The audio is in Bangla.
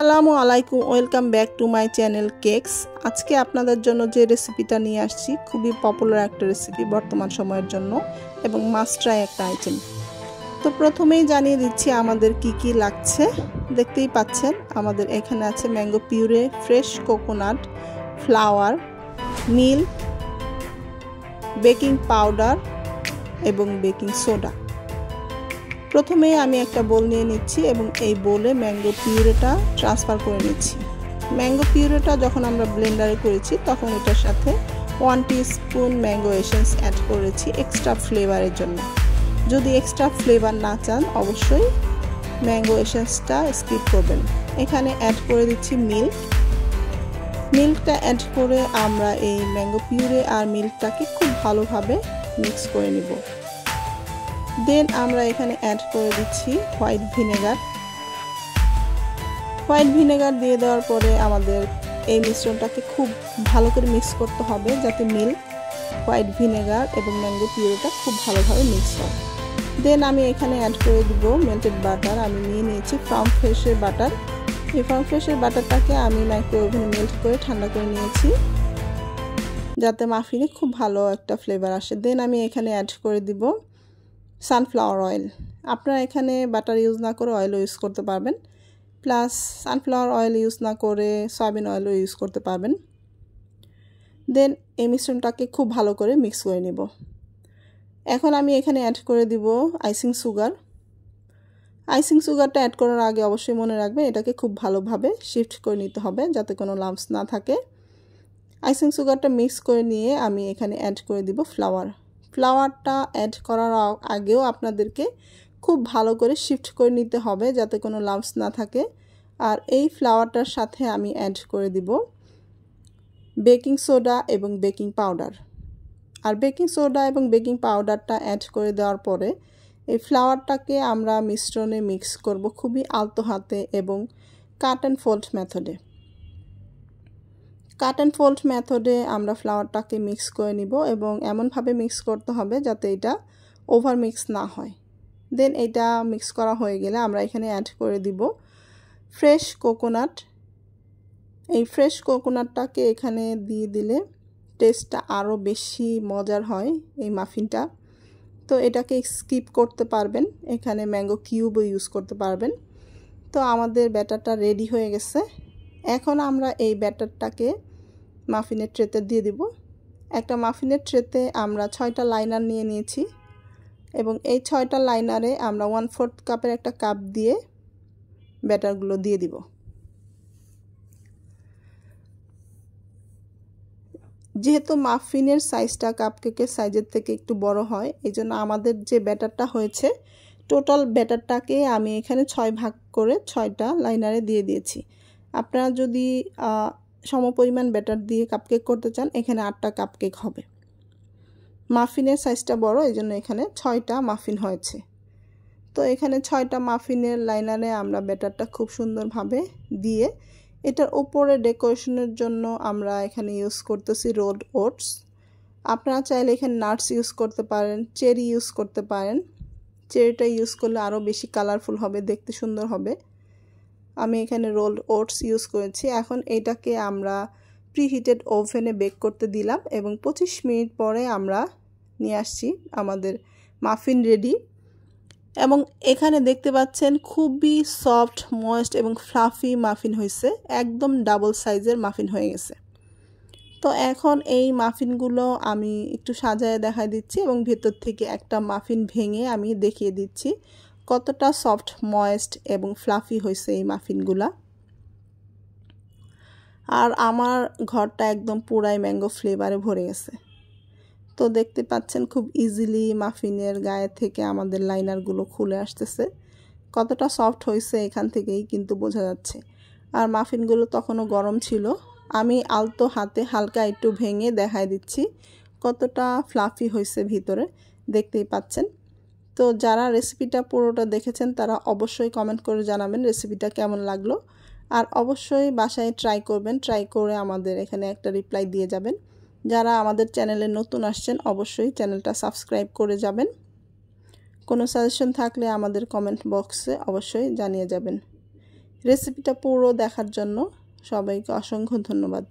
আসসালামু আলাইকুম, welcome back to my channel cakes. আজকে আপনাদের জন্য যে রেসিপিটা নিয়ে আসছি খুবই পপুলার একটা রেসিপি বর্তমান সময়ের জন্য এবং মাস্ট ট্রাই একটা আইটেম। তো প্রথমেই জানিয়ে দিচ্ছি আমাদের কি কি লাগছে। দেখতেই পাচ্ছেন আমাদের এখানে আছে mango purée, fresh coconut, flower, milk, baking powder এবং বেকিং সোডা। প্রথমে আমি একটা বোল নিয়ে নিচ্ছি এবং এই বোলে ম্যাঙ্গো পিউরেটা ট্রান্সফার করে নিচ্ছি। ম্যাঙ্গো পিউরেটা যখন আমরা ব্লেন্ডারে করেছি তখন এটার সাথে 1 টিস্পুন ম্যাঙ্গো এসেন্স অ্যাড করেছি এক্সট্রা ফ্লেভারের জন্য। যদি এক্সট্রা ফ্লেভার না চান অবশ্যই ম্যাঙ্গো এসেন্সটা স্কিপ করবেন। এখানে অ্যাড করে দিচ্ছি মিল্কটা অ্যাড করে আমরা এই ম্যাঙ্গো পিউরে আর মিল্কটাকে খুব ভালোভাবে মিক্স করে নিব। দেন আমরা এখানে অ্যাড করে দিচ্ছি হোয়াইট ভিনেগার দিয়ে দেওয়ার পরে আমাদের এই মিশ্রণটাকে খুব ভালো করে মিক্স করতে হবে যাতে মিল্ক, হোয়াইট ভিনেগার এবং ম্যাঙ্গো পিউরেটা খুব ভালোভাবে মিক্স হয়। দেন আমি এখানে অ্যাড করে দিব মেল্টেড বাটার। আমি নিয়ে নিয়েছি ফার্ম ফ্রেশের বাটার। এই ফার্ম ফ্রেশের বাটারটাকে আমি মাইক্রো ওভেনে মেল্ট করে ঠান্ডা করে নিয়েছি যাতে মাফিনে খুব ভালো একটা ফ্লেভার আসে। দেন আমি এখানে অ্যাড করে দিব সানফ্লাওয়ার অয়েল। আপনারা এখানে বাটার ইউজ না করে অয়েলও ইউজ করতে পারবেন, প্লাস সানফ্লাওয়ার অয়েল ইউজ না করে সয়াবিন অয়েলও ইউজ করতে পারবেন। দেন এই মিশ্রণটাকে খুব ভালো করে মিক্স করে নিব। এখন আমি এখানে অ্যাড করে দিব আইসিং সুগারটা অ্যাড করার আগে অবশ্যই মনে রাখবেন এটাকে খুব ভালোভাবে শিফট করে নিতে হবে যাতে কোনো লাম্পস না থাকে। আইসিং সুগারটা মিক্স করে নিয়ে আমি এখানে অ্যাড করে দিব ফ্লাওয়ারটা অ্যাড করার আগেও আপনাদেরকে খুব ভালো করে শিফট করে নিতে হবে যাতে কোনো লাম্পস না থাকে। আর এই ফ্লাওয়ারটার সাথে আমি অ্যাড করে দিব বেকিং সোডা এবং বেকিং পাউডার। আর বেকিং সোডা এবং বেকিং পাউডারটা অ্যাড করে দেওয়ার পরে এই ফ্লাওয়ারটাকে আমরা মিশ্রণে মিক্স করব খুবই আলতো হাতে এবং কাট অ্যান্ড ফোল্ড মেথডে আমরা ফ্লাওয়ারটাকে মিক্স করে নিব এবং এমনভাবে মিক্স করতে হবে যাতে এটা ওভার মিক্স না হয়। দেন এটা মিক্স করা হয়ে গেলে আমরা এখানে অ্যাড করে দিব ফ্রেশ কোকোনাট। এই ফ্রেশ কোকোনাটটাকে এখানে দিয়ে দিলে টেস্টটা আরও বেশি মজার হয় এই মাফিনটা। তো এটাকে স্কিপ করতে পারবেন, এখানে ম্যাঙ্গো কিউবও ইউজ করতে পারবেন। তো আমাদের ব্যাটারটা রেডি হয়ে গেছে। এখন আমরা এই ব্যাটারটাকে মাফিনের ট্রেতে দিয়ে দিব। একটা মাফিনের ট্রেতে আমরা 6টা লাইনার নিয়ে নিয়েছি এবং এই 6টা লাইনারে আমরা 1/4 কাপের একটা কাপ দিয়ে ব্যাটারগুলো দিয়ে দিব। যেহেতু মাফিনের সাইজটা কাপকেকের সাইজের থেকে একটু বড় হয় এই জন্য আমাদের যে ব্যাটারটা হয়েছে টোটাল ব্যাটারটাকে আমি এখানে 6 ভাগ করে 6টা লাইনারে দিয়ে দিয়েছি। আপনারা যদি সমপরিমাণ ব্যাটার দিয়ে কাপকেক করতে চান এখানে 8টা কাপকেক হবে। মাফিনের সাইজটা বড় এই জন্য এখানে 6টা মাফিন হয়েছে। তো এখানে 6টা মাফিনের লাইনারে আমরা ব্যাটারটা খুব সুন্দরভাবে দিয়ে এটার উপরে ডেকোরেশনের জন্য আমরা এখানে ইউজ করতেছি রোলড ওটস। আপনারা চাইলে এখানে নাটস ইউজ করতে পারেন, চেরি ইউজ করতে পারেন। চেরিটা ইউজ করলে আরও বেশি কালারফুল হবে, দেখতে সুন্দর হবে। আমি এখানে রোলড ওটস ইউজ করেছি। এখন এটাকে আমরা প্রিহিটেড ওভেনে বেক করতে দিলাম এবং 25 মিনিট পরে আমরা নিয়ে আসছি আমাদের মাফিন রেডি। এবং এখানে দেখতে পাচ্ছেন খুবই সফট, ময়েস্ট এবং ফ্লাফি মাফিন হয়েছে, একদম ডাবল সাইজের মাফিন হয়ে গেছে। তো এখন এই মাফিনগুলো আমি একটু সাজায় দেখাই দিচ্ছি এবং ভেতর থেকে একটা মাফিন ভেঙে আমি দেখিয়ে দিচ্ছি কতটা সফট, ময়েস্ট এবং ফ্লাফি হয়েছে এই মাফিনগুলা। আর আমার ঘরটা একদম পুরাই ম্যাঙ্গো ফ্লেভারে ভরে গেছে। তো দেখতে পাচ্ছেন খুব ইজিলি মাফিনের গায়ে থেকে আমাদের লাইনারগুলো খুলে আসতেছে। কতটা সফট হয়েছে এখান থেকেই কিন্তু বোঝা যাচ্ছে। আর মাফিনগুলো তখনও গরম ছিল। আমি আলতো হাতে হালকা একটু ভেঙে দেখাই দিচ্ছি কতটা ফ্লাফি হয়েছে ভিতরে, দেখতেই পাচ্ছেন। তো যারা রেসিপিটা পুরোটা দেখেছেন তারা অবশ্যই কমেন্ট করে জানাবেন রেসিপিটা কেমন লাগলো। আর অবশ্যই বাসায় ট্রাই করবেন, ট্রাই করে আমাদের এখানে একটা রিপ্লাই দিয়ে যাবেন। যারা আমাদের চ্যানেলে নতুন আসছেন অবশ্যই চ্যানেলটা সাবস্ক্রাইব করে যাবেন। কোনো সাজেশন থাকলে আমাদের কমেন্ট বক্সে অবশ্যই জানিয়ে যাবেন। রেসিপিটা পুরো দেখার জন্য সবাইকে অসংখ্য ধন্যবাদ।